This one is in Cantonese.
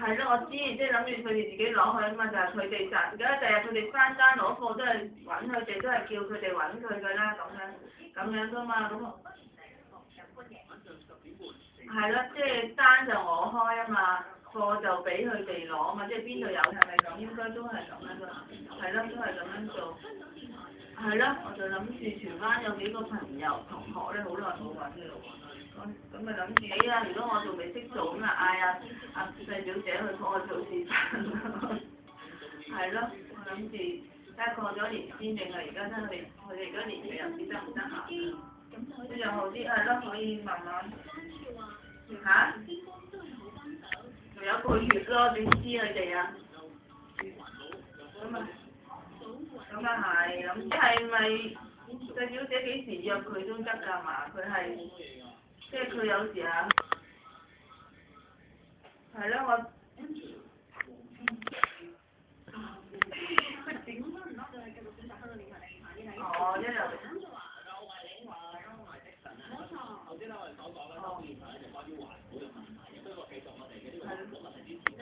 係咯，我知，即係諗住佢哋自己攞去啊嘛，就係佢哋而家第日佢哋翻單攞貨都係揾佢哋，都係叫佢哋揾佢㗎啦，咁樣㗎嘛，咁係咯，即係單就我開啊嘛，貨就俾佢哋攞啊嘛，即係邊度有係咪咁？應該都係咁樣㗎，係咯，都係咁樣做。係咯，我就諗住荃灣有幾個朋友同學咧，好耐冇揾佢咯喎，咁咪諗住，哎呀，如果我仲未識做，咁咪嗌阿細表姐去幫我做示範咯。係咯，我諗住睇下過咗年先定係而家真係佢哋而家年尾又唔知得唔得閒，咁又好啲，係咯，可以慢慢嚇，仲有一個月咯，點知佢哋啊？咁啊〜咁啊係，咁即係咪細表姐幾時約佢都得㗎嘛？佢係即係佢有時啊，係咯我。哦，一流。哦。係。